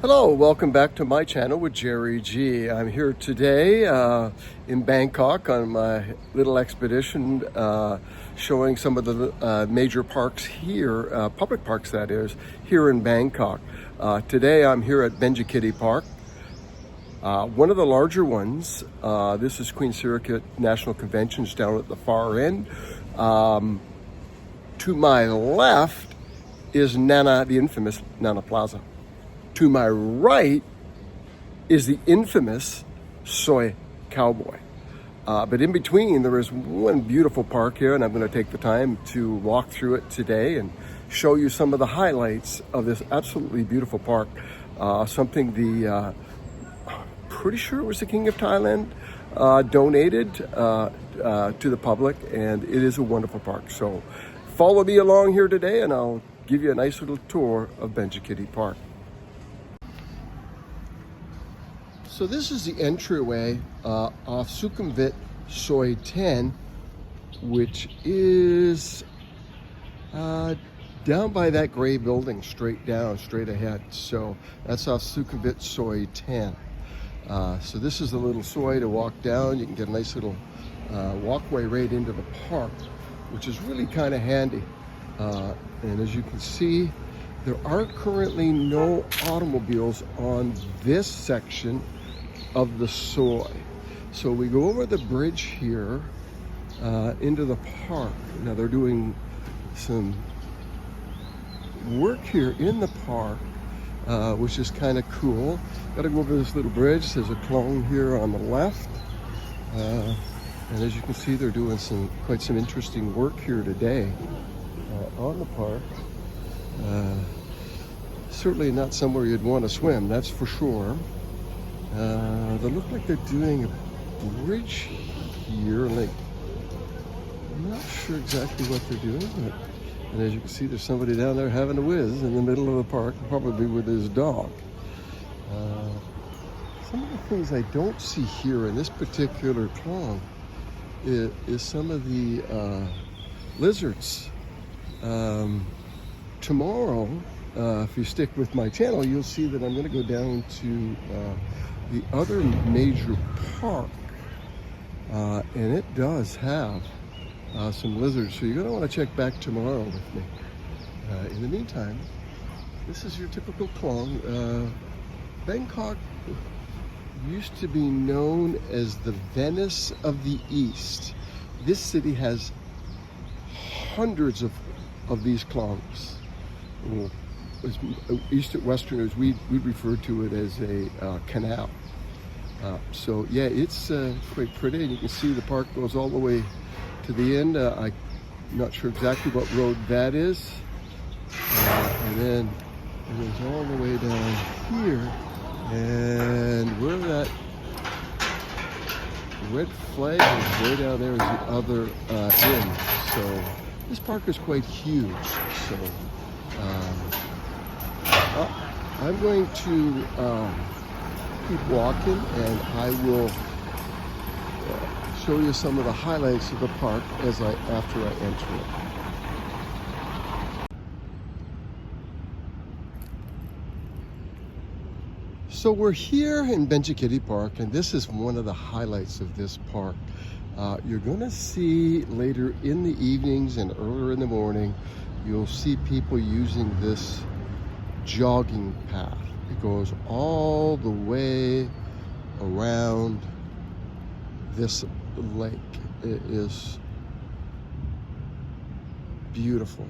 Hello, welcome back to my channel with Jerry G. I'm here today in Bangkok on my little expedition showing some of the major parks here, public parks that is, here in Bangkok. Today I'm here at Benchakitti Park, one of the larger ones. This is Queen Sirikit National Conventions down at the far end. To my left is the infamous Nana Plaza. To my right is the infamous Soy Cowboy. But in between, there is one beautiful park here, and I'm going to take the time to walk through it today and show you some of the highlights of this absolutely beautiful park. Something pretty sure it was the King of Thailand donated to the public, and it is a wonderful park. So follow me along here today, and I'll give you a nice little tour of Benchakitti Park. So this is the entryway off Sukhumvit Soi 10, which is down by that gray building, straight ahead. So that's off Sukhumvit Soi 10. So this is the little soi to walk down. You can get a nice little walkway right into the park, which is really kind of handy. And as you can see, there are currently no automobiles on this section of the soi. So we go over the bridge here into the park. Now they're doing some work here in the park, which is kind of cool. Got to go over this little bridge. There's a clone here on the left, and as you can see, they're doing quite some interesting work here today on the park. Certainly not somewhere you'd want to swim, that's for sure. They look like they're doing a bridge here. Like, I'm not sure exactly what they're doing, but, and as you can see, there's somebody down there having a whiz in the middle of the park, probably with his dog. Some of the things I don't see here in this particular klong is some of the lizards. Tomorrow, if you stick with my channel, you'll see that I'm going to go down to the other major park, and it does have some lizards, so you're going to want to check back tomorrow with me. In the meantime, this is your typical klong. Bangkok used to be known as the Venice of the East. This city has hundreds of these klongs. Well, as Westerners, we refer to it as a canal. So yeah, it's quite pretty, and you can see the park goes all the way to the end. I'm not sure exactly what road that is, and then it goes all the way down here, and where that red flag is way down there is the other end. So this park is quite huge. So I'm going to keep walking, and I will show you some of the highlights of the park after I enter it. So we're here in Benchakitti Park, and this is one of the highlights of this park. You're going to see later in the evenings and earlier in the morning, you'll see people using this jogging path. It goes all the way around this lake. It is beautiful.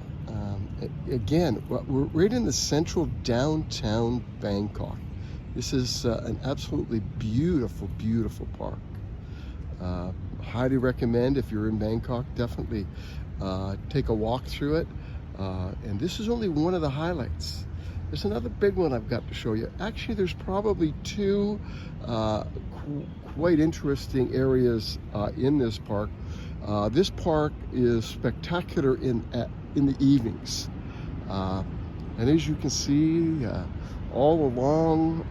Again, we're right in the central downtown Bangkok. This is an absolutely beautiful, beautiful park. Highly recommend, if you're in Bangkok, definitely take a walk through it. And this is only one of the highlights. There's another big one I've got to show you. Actually, there's probably two quite interesting areas in this park. This park is spectacular in the evenings. And as you can see, all along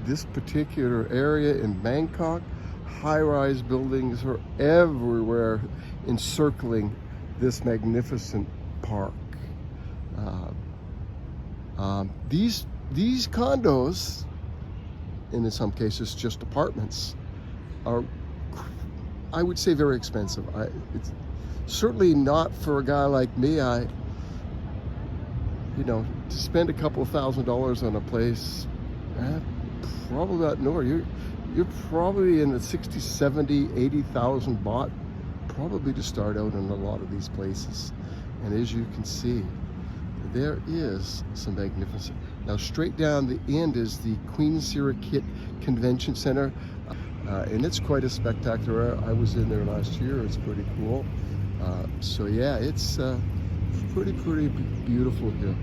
this particular area in Bangkok, high-rise buildings are everywhere encircling this magnificent park. These these condos, and in some cases just apartments, are, I would say, very expensive. It's certainly not for a guy like me. To spend a couple of $1,000s on a place, probably not nowhere. You're probably in the 60, 70, 80,000 baht, probably to start out in a lot of these places. And as you can see, there is some magnificent. Now straight down the end is the Queen Sirikit Convention Center, and it's quite a spectacular. I was in there last year. It's pretty cool. So yeah, it's pretty beautiful here,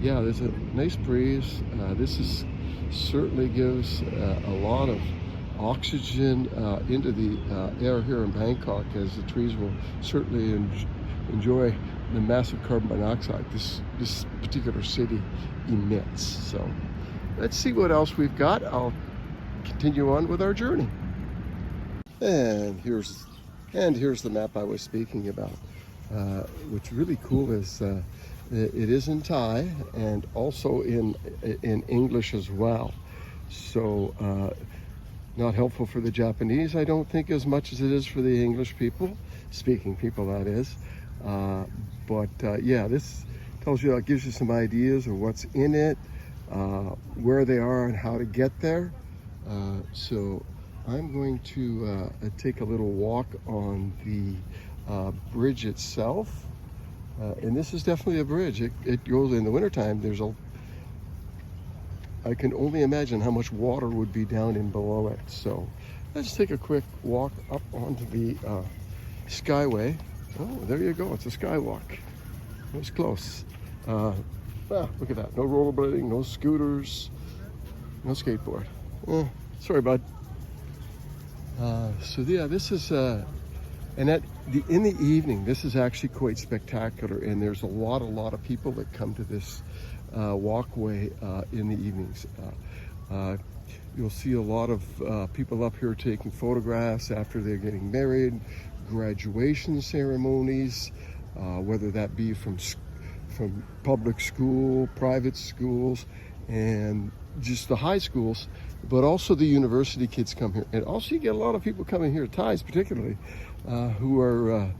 yeah, there's a nice breeze. This certainly gives a lot of oxygen into the air here in Bangkok, as the trees will certainly enjoy the massive carbon monoxide this particular city emits. So let's see what else we've got. I'll continue on with our journey. And here's the map I was speaking about. What's really cool is it is in Thai and also in English as well. So not helpful for the Japanese, I don't think, as much as it is for the English speaking people, that is. Yeah, this tells you, it gives you some ideas of what's in it, where they are and how to get there. So I'm going to take a little walk on the bridge itself. And this is definitely a bridge. It goes in the wintertime. I can only imagine how much water would be down in below it. So let's take a quick walk up onto the Skyway. Oh, there you go. It's a skywalk. It was close. Look at that. No rollerblading, no scooters, no skateboard. Sorry, bud. So yeah, this is, and in the evening, this is actually quite spectacular. And there's a lot of people that come to this walkway in the evenings. You'll see a lot of people up here taking photographs after they're getting married, graduation ceremonies, whether that be from public school, private schools, and just the high schools, but also the university kids come here. And also you get a lot of people coming here, Thais particularly, who are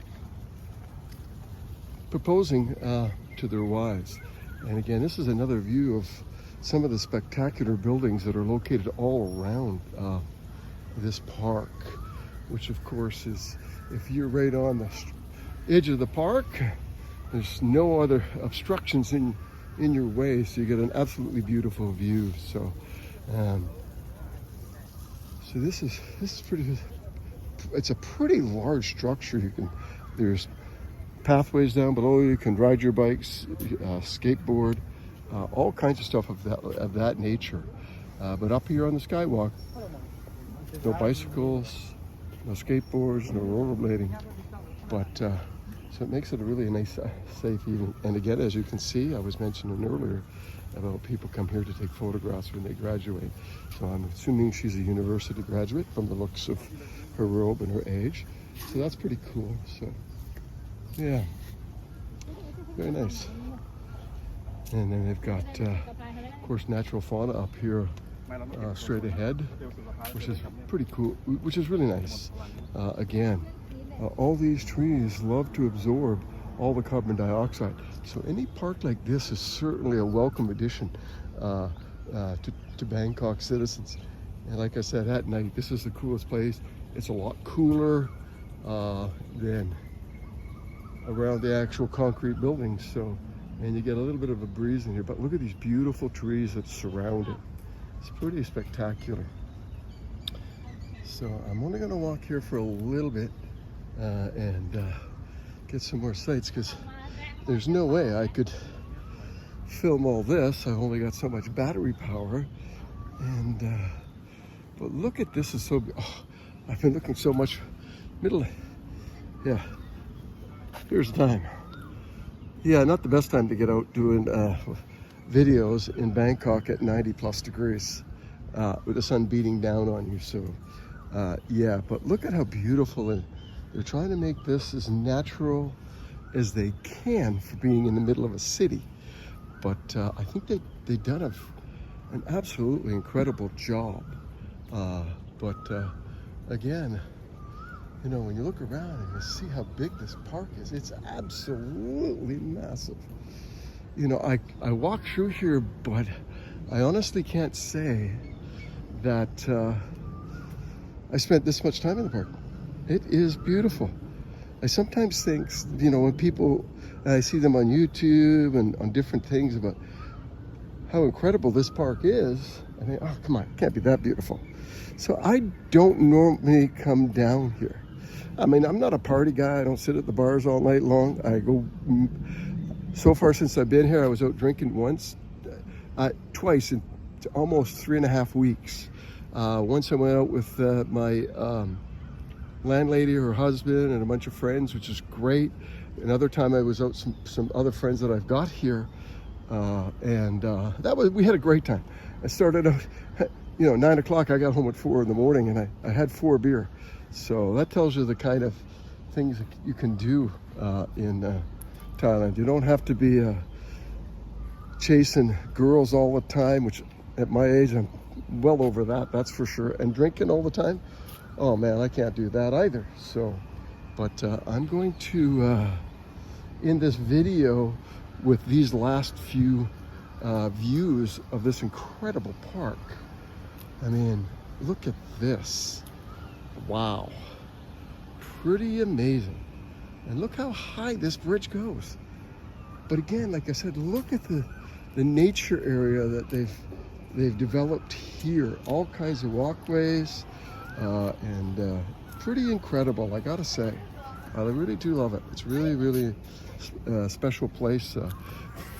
proposing to their wives. And again, this is another view of some of the spectacular buildings that are located all around this park, which of course is, if you're right on the edge of the park, there's no other obstructions in your way, so you get an absolutely beautiful view. So so this is pretty, it's a pretty large structure. There's pathways down below. You can ride your bikes, skateboard, all kinds of stuff of that nature. But up here on the skywalk, no bicycles, no skateboards, no rollerblading. But so it makes it a really nice, safe evening. And again, as you can see, I was mentioning earlier about people come here to take photographs when they graduate. So I'm assuming she's a university graduate from the looks of her robe and her age. So that's pretty cool. So yeah, very nice. And then they've got, of course, natural fauna up here straight ahead, which is pretty cool, which is really nice. Again, all these trees love to absorb all the carbon dioxide. So any park like this is certainly a welcome addition to Bangkok citizens. And like I said, at night, this is the coolest place. It's a lot cooler than around the actual concrete buildings. So, and you get a little bit of a breeze in here, but look at these beautiful trees that surround it. It's pretty spectacular. So I'm only gonna walk here for a little bit and get some more sights, because there's no way I could film all this. I've only got so much battery power. And but look at this, is so, I've been looking so much yeah, here's the time. Yeah, not the best time to get out doing videos in Bangkok at 90+ degrees with the sun beating down on you. So yeah, but look at how beautiful they're trying to make this as natural as they can for being in the middle of a city. but I think they've done an absolutely incredible job. Again, you know, when you look around and you see how big this park is, it's absolutely massive. You know, I walk through here, but I honestly can't say that I spent this much time in the park. It is beautiful. I sometimes think, you know, when people, I see them on YouTube and on different things about how incredible this park is, I think, oh, come on, it can't be that beautiful. So I don't normally come down here. I mean, I'm not a party guy. I don't sit at the bars all night long. I go, so far since I've been here, I was out drinking twice in almost 3.5 weeks. Once I went out with my landlady, her husband, and a bunch of friends, which is great. Another time I was out some other friends that I've got here, we had a great time. I started out, you know, 9 o'clock. I got home at 4 in the morning, and I had 4 beer. So that tells you the kind of things that you can do in Thailand. You don't have to be chasing girls all the time, which at my age I'm well over that, that's for sure. And drinking all the time, oh man, I can't do that either. So, but I'm going to end this video with these last few views of this incredible park. I mean, look at this. Wow, pretty amazing. And look how high this bridge goes. But again, like I said, look at the nature area that they've developed here. All kinds of walkways, and pretty incredible, I gotta say. I really do love it. It's really a special place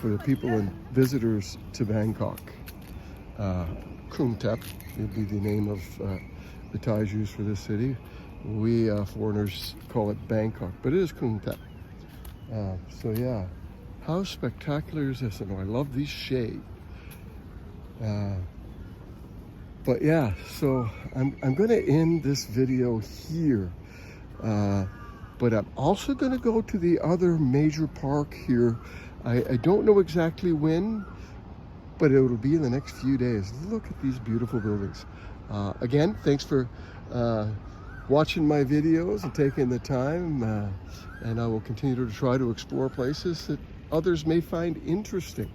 for the people and visitors to Bangkok. Krung Thep would be the name of the Thais use for this city. We foreigners call it Bangkok, but it is Krung Thep. So yeah, how spectacular is this? And I love these shade. But yeah, so I'm going to end this video here. But I'm also going to go to the other major park here. I don't know exactly when, but it will be in the next few days. Look at these beautiful buildings. Again, thanks for watching my videos and taking the time. And I will continue to try to explore places that others may find interesting,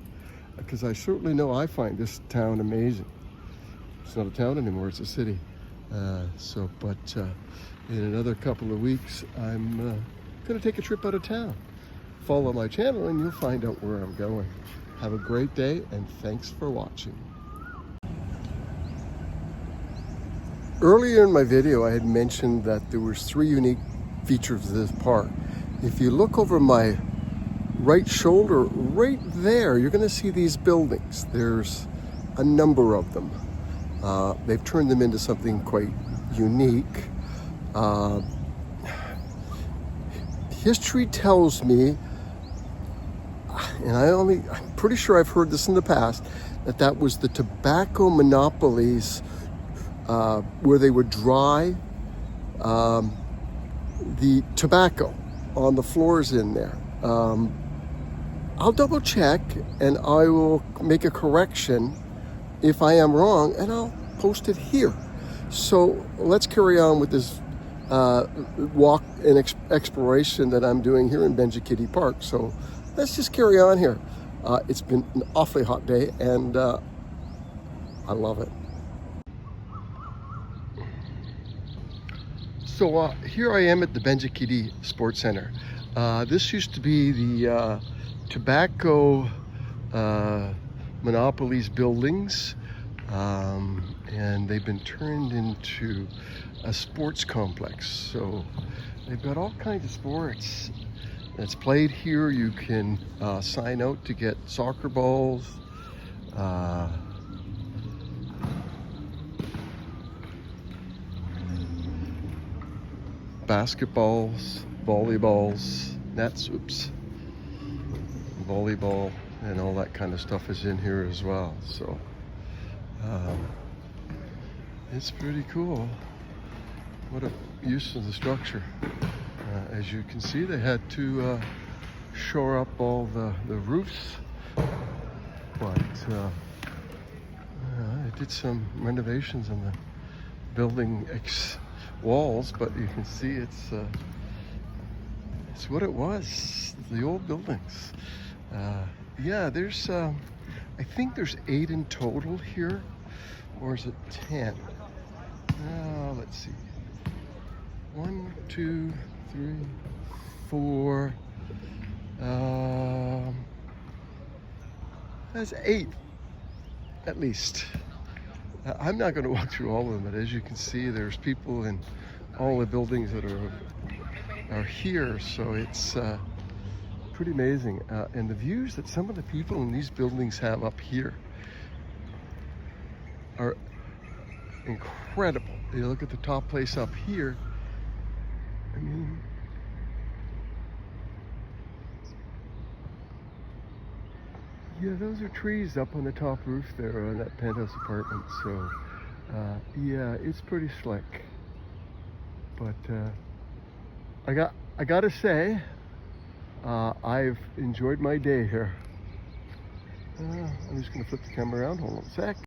because I certainly know I find this town amazing. It's not a town anymore, it's a city. But in another couple of weeks, I'm going to take a trip out of town. Follow my channel and you'll find out where I'm going. Have a great day, and thanks for watching. Earlier in my video, I had mentioned that there was 3 unique features of this park. If you look over my right shoulder, right there, you're going to see these buildings. There's a number of them. They've turned them into something quite unique. History tells me, and I'm pretty sure I've heard this in the past, that was the tobacco monopolies, where they would dry the tobacco on the floors in there. I'll double check and I will make a correction if I am wrong, and I'll post it here. So let's carry on with this walk and exploration that I'm doing here in Benchakitti Park. So let's just carry on here. It's been an awfully hot day, and I love it. So here I am at the Benchakitti Sports Center. This used to be the tobacco monopolies buildings, and they've been turned into a sports complex. So they've got all kinds of sports that's played here. You can sign out to get soccer balls, basketballs, volleyballs, nets, volleyball, and all that kind of stuff is in here as well. So it's pretty cool. What a use of the structure. As you can see, they had to shore up all the roofs but I did some renovations on the building walls, but you can see it's what it was, the old buildings. Yeah, there's I think there's 8 in total here, or is it 10? Let's see. 1, 2, 3, 4. That's 8, at least. I'm not going to walk through all of them, but as you can see, there's people in all the buildings that are here, so it's pretty amazing. And the views that some of the people in these buildings have up here are incredible. You look at the top place up here, I mean, yeah, those are trees up on the top roof there on that penthouse apartment. So, yeah, it's pretty slick. But I gotta say, I've enjoyed my day here. I'm just gonna flip the camera around. Hold on a sec.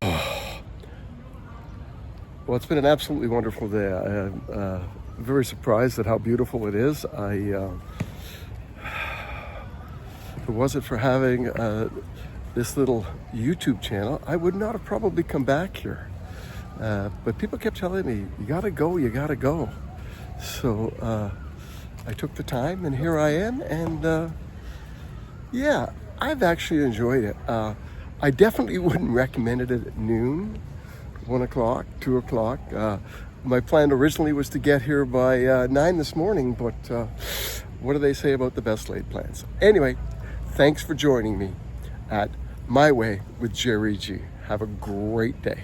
Well, it's been an absolutely wonderful day. I'm very surprised at how beautiful it is. If it wasn't for having this little YouTube channel, I would not have probably come back here. But people kept telling me, you gotta go, you gotta go. So I took the time, and here I am, and yeah, I've actually enjoyed it. I definitely wouldn't recommend it at noon, 1 o'clock, 2 o'clock. My plan originally was to get here by 9 this morning, but what do they say about the best laid plans? Anyway, thanks for joining me at My Way with Jerry G. Have a great day.